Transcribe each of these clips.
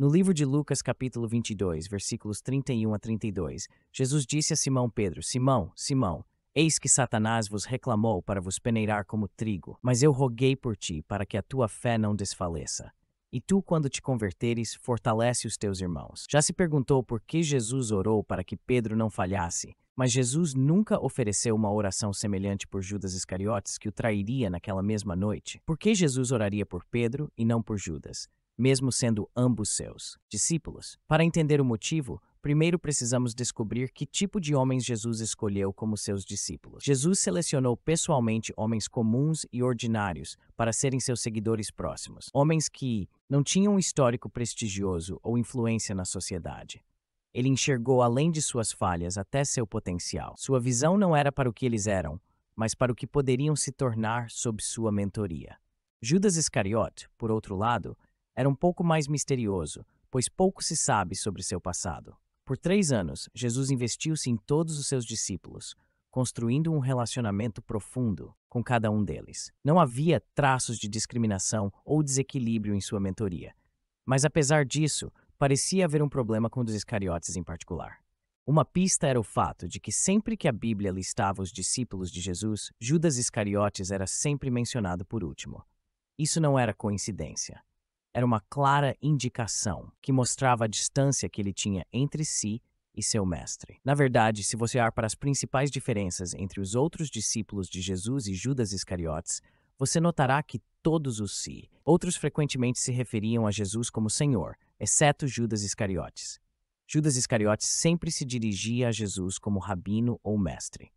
No livro de Lucas, capítulo 22, versículos 31 a 32, Jesus disse a Simão Pedro: Simão, Simão, eis que Satanás vos reclamou para vos peneirar como trigo, mas eu roguei por ti, para que a tua fé não desfaleça. E tu, quando te converteres, fortalece os teus irmãos. Já se perguntou por que Jesus orou para que Pedro não falhasse, mas Jesus nunca ofereceu uma oração semelhante por Judas Iscariotes, que o trairia naquela mesma noite. Por que Jesus oraria por Pedro e não por Judas, mesmo sendo ambos seus discípulos? Para entender o motivo, primeiro precisamos descobrir que tipo de homens Jesus escolheu como seus discípulos. Jesus selecionou pessoalmente homens comuns e ordinários para serem seus seguidores próximos. Homens que não tinham um histórico prestigioso ou influência na sociedade. Ele enxergou além de suas falhas até seu potencial. Sua visão não era para o que eles eram, mas para o que poderiam se tornar sob sua mentoria. Judas Iscariote, por outro lado, era um pouco mais misterioso, pois pouco se sabe sobre seu passado. Por 3 anos, Jesus investiu-se em todos os seus discípulos, construindo um relacionamento profundo com cada um deles. Não havia traços de discriminação ou desequilíbrio em sua mentoria. Mas apesar disso, parecia haver um problema com os Iscariotes em particular. Uma pista era o fato de que sempre que a Bíblia listava os discípulos de Jesus, Judas Iscariotes era sempre mencionado por último. Isso não era coincidência. Era uma clara indicação que mostrava a distância que ele tinha entre si e seu mestre. Na verdade, se você olhar para as principais diferenças entre os outros discípulos de Jesus e Judas Iscariotes, você notará que todos os outros frequentemente se referiam a Jesus como Senhor, exceto Judas Iscariotes. Judas Iscariotes sempre se dirigia a Jesus como rabino ou mestre.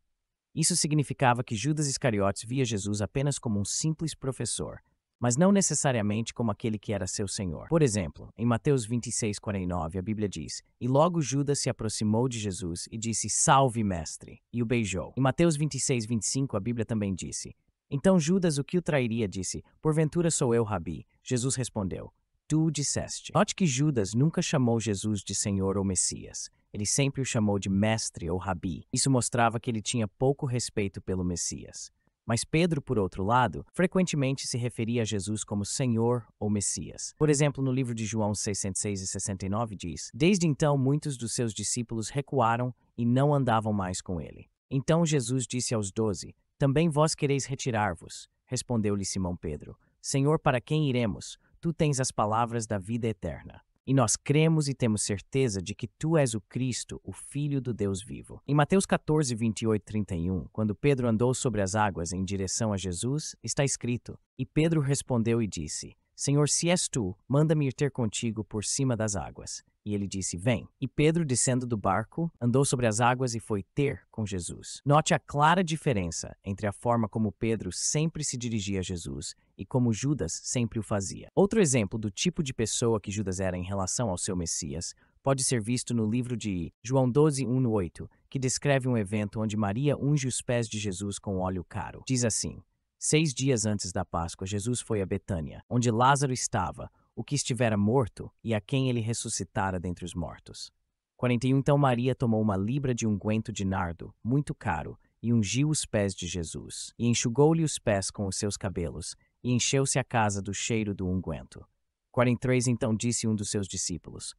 Isso significava que Judas Iscariotes via Jesus apenas como um simples professor, mas não necessariamente como aquele que era seu Senhor. Por exemplo, em Mateus 26:49, a Bíblia diz: E logo Judas se aproximou de Jesus e disse: Salve, mestre, e o beijou. Em Mateus 26:25, a Bíblia também disse: Então Judas, o que o trairia, disse: Porventura sou eu, Rabi? Jesus respondeu: Tu o disseste. Note que Judas nunca chamou Jesus de Senhor ou Messias. Ele sempre o chamou de mestre ou Rabi. Isso mostrava que ele tinha pouco respeito pelo Messias. Mas Pedro, por outro lado, frequentemente se referia a Jesus como Senhor ou Messias. Por exemplo, no livro de João 6:66 e 69 diz: Desde então muitos dos seus discípulos recuaram e não andavam mais com ele. Então Jesus disse aos 12: Também vós quereis retirar-vos? Respondeu-lhe Simão Pedro: Senhor, para quem iremos? Tu tens as palavras da vida eterna. E nós cremos e temos certeza de que tu és o Cristo, o Filho do Deus vivo. Em Mateus 14, 28 e 31, quando Pedro andou sobre as águas em direção a Jesus, está escrito: E Pedro respondeu e disse: Senhor, se és tu, manda-me ir ter contigo por cima das águas. E ele disse: Vem. E Pedro, descendo do barco, andou sobre as águas e foi ter com Jesus. Note a clara diferença entre a forma como Pedro sempre se dirigia a Jesus e como Judas sempre o fazia. Outro exemplo do tipo de pessoa que Judas era em relação ao seu Messias pode ser visto no livro de João 12, 1-8, que descreve um evento onde Maria unge os pés de Jesus com óleo caro. Diz assim: 6 dias antes da Páscoa, Jesus foi a Betânia, onde Lázaro estava, o que estivera morto e a quem ele ressuscitara dentre os mortos. 41 Então Maria tomou uma libra de unguento de nardo, muito caro, e ungiu os pés de Jesus, e enxugou-lhe os pés com os seus cabelos, e encheu-se a casa do cheiro do unguento. 43 Então disse um dos seus discípulos: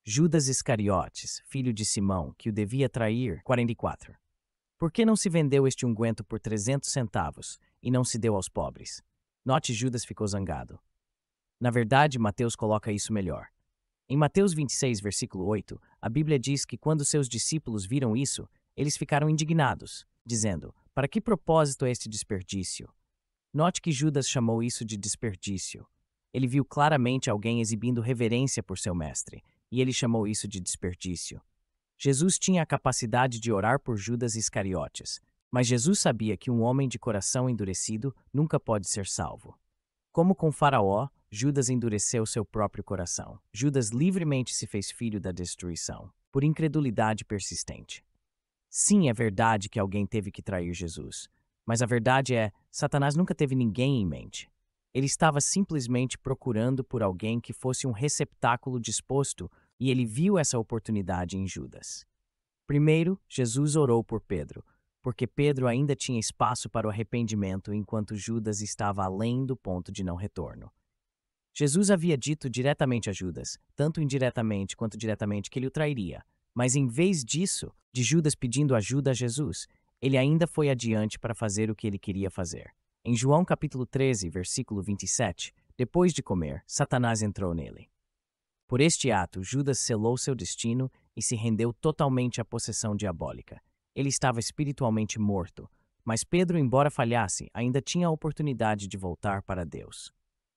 Judas Iscariotes, filho de Simão, que o devia trair. 44 Por que não se vendeu este unguento por 300 centavos, e não se deu aos pobres? Note, Judas ficou zangado. Na verdade, Mateus coloca isso melhor. Em Mateus 26, versículo 8, a Bíblia diz que quando seus discípulos viram isso, eles ficaram indignados, dizendo: Para que propósito é este desperdício? Note que Judas chamou isso de desperdício. Ele viu claramente alguém exibindo reverência por seu mestre, e ele chamou isso de desperdício. Jesus tinha a capacidade de orar por Judas Iscariotes, mas Jesus sabia que um homem de coração endurecido nunca pode ser salvo. Como com Faraó, Judas endureceu seu próprio coração. Judas livremente se fez filho da destruição, por incredulidade persistente. Sim, é verdade que alguém teve que trair Jesus, mas a verdade é, Satanás nunca teve ninguém em mente. Ele estava simplesmente procurando por alguém que fosse um receptáculo disposto, e ele viu essa oportunidade em Judas. Primeiro, Jesus orou por Pedro, porque Pedro ainda tinha espaço para o arrependimento enquanto Judas estava além do ponto de não retorno. Jesus havia dito diretamente a Judas, tanto indiretamente quanto diretamente, que ele o trairia. Mas em vez disso, de Judas pedindo ajuda a Jesus, ele ainda foi adiante para fazer o que ele queria fazer. Em João capítulo 13, versículo 27, depois de comer, Satanás entrou nele. Por este ato, Judas selou seu destino e se rendeu totalmente à possessão diabólica. Ele estava espiritualmente morto, mas Pedro, embora falhasse, ainda tinha a oportunidade de voltar para Deus.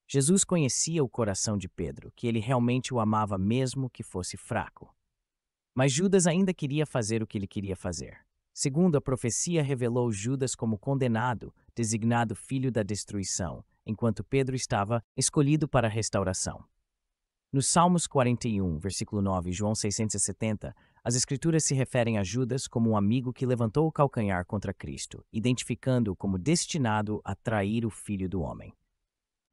Jesus conhecia o coração de Pedro, que ele realmente o amava mesmo que fosse fraco. Mas Judas ainda queria fazer o que ele queria fazer. Segundo a profecia, revelou Judas como condenado, designado filho da destruição, enquanto Pedro estava escolhido para a restauração. Nos Salmos 41, versículo 9 e João 670, as Escrituras se referem a Judas como um amigo que levantou o calcanhar contra Cristo, identificando-o como destinado a trair o Filho do Homem.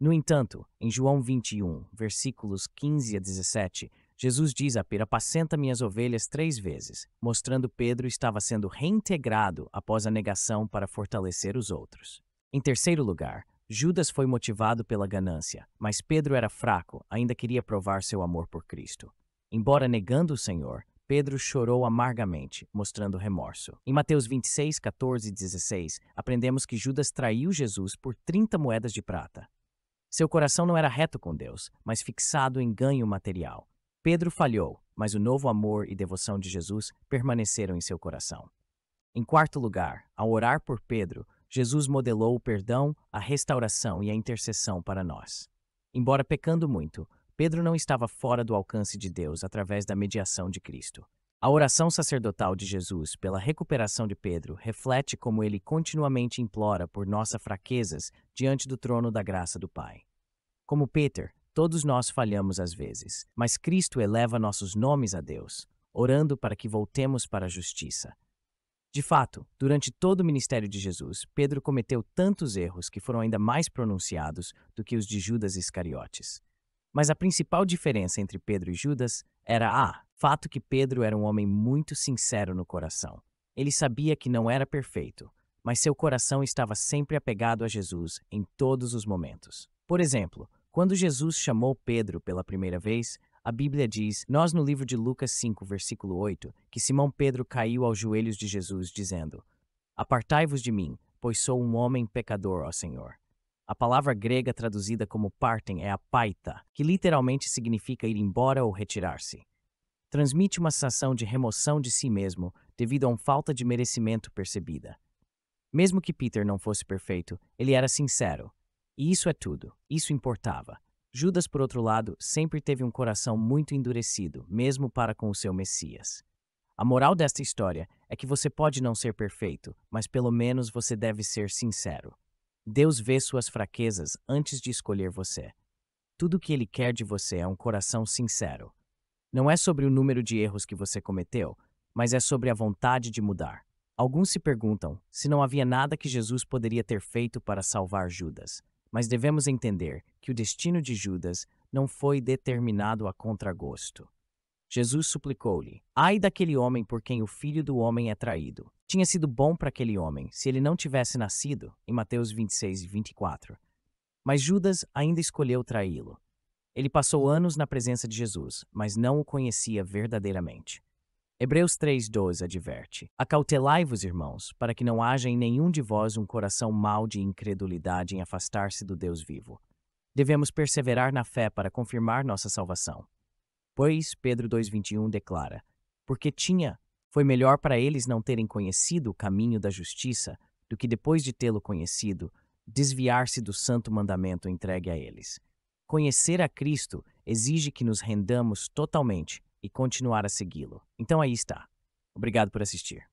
No entanto, em João 21, versículos 15 a 17, Jesus diz a Pedro: apacenta minhas ovelhas 3 vezes, mostrando Pedro estava sendo reintegrado após a negação para fortalecer os outros. Em terceiro lugar, Judas foi motivado pela ganância, mas Pedro era fraco, ainda queria provar seu amor por Cristo. Embora negando o Senhor, Pedro chorou amargamente, mostrando remorso. Em Mateus 26, 14 e 16, aprendemos que Judas traiu Jesus por 30 moedas de prata. Seu coração não era reto com Deus, mas fixado em ganho material. Pedro falhou, mas o novo amor e devoção de Jesus permaneceram em seu coração. Em quarto lugar, ao orar por Pedro, Jesus modelou o perdão, a restauração e a intercessão para nós. Embora pecando muito, Pedro não estava fora do alcance de Deus através da mediação de Cristo. A oração sacerdotal de Jesus pela recuperação de Pedro reflete como ele continuamente implora por nossas fraquezas diante do trono da graça do Pai. Como Peter, todos nós falhamos às vezes, mas Cristo eleva nossos nomes a Deus, orando para que voltemos para a justiça. De fato, durante todo o ministério de Jesus, Pedro cometeu tantos erros que foram ainda mais pronunciados do que os de Judas Iscariotes. Mas a principal diferença entre Pedro e Judas era fato que Pedro era um homem muito sincero no coração. Ele sabia que não era perfeito, mas seu coração estava sempre apegado a Jesus em todos os momentos. Por exemplo, quando Jesus chamou Pedro pela primeira vez, a Bíblia diz, nós no livro de Lucas 5, versículo 8, que Simão Pedro caiu aos joelhos de Jesus, dizendo: apartai-vos de mim, pois sou um homem pecador, ó Senhor. A palavra grega traduzida como partem é apaita, que literalmente significa ir embora ou retirar-se. Transmite uma sensação de remoção de si mesmo devido a uma falta de merecimento percebida. Mesmo que Peter não fosse perfeito, ele era sincero. E isso é tudo, isso importava. Judas, por outro lado, sempre teve um coração muito endurecido, mesmo para com o seu Messias. A moral desta história é que você pode não ser perfeito, mas pelo menos você deve ser sincero. Deus vê suas fraquezas antes de escolher você. Tudo o que Ele quer de você é um coração sincero. Não é sobre o número de erros que você cometeu, mas é sobre a vontade de mudar. Alguns se perguntam se não havia nada que Jesus poderia ter feito para salvar Judas. Mas devemos entender que o destino de Judas não foi determinado a contragosto. Jesus suplicou-lhe: ai daquele homem por quem o Filho do Homem é traído. Tinha sido bom para aquele homem se ele não tivesse nascido, em Mateus 26 e 24. Mas Judas ainda escolheu traí-lo. Ele passou anos na presença de Jesus, mas não o conhecia verdadeiramente. Hebreus 3,12 adverte: acautelai-vos, irmãos, para que não haja em nenhum de vós um coração mau de incredulidade em afastar-se do Deus vivo. Devemos perseverar na fé para confirmar nossa salvação. Pois, Pedro 2,21 declara: porque foi melhor para eles não terem conhecido o caminho da justiça do que depois de tê-lo conhecido, desviar-se do santo mandamento entregue a eles. Conhecer a Cristo exige que nos rendamos totalmente e continuar a segui-lo. Então aí está. Obrigado por assistir.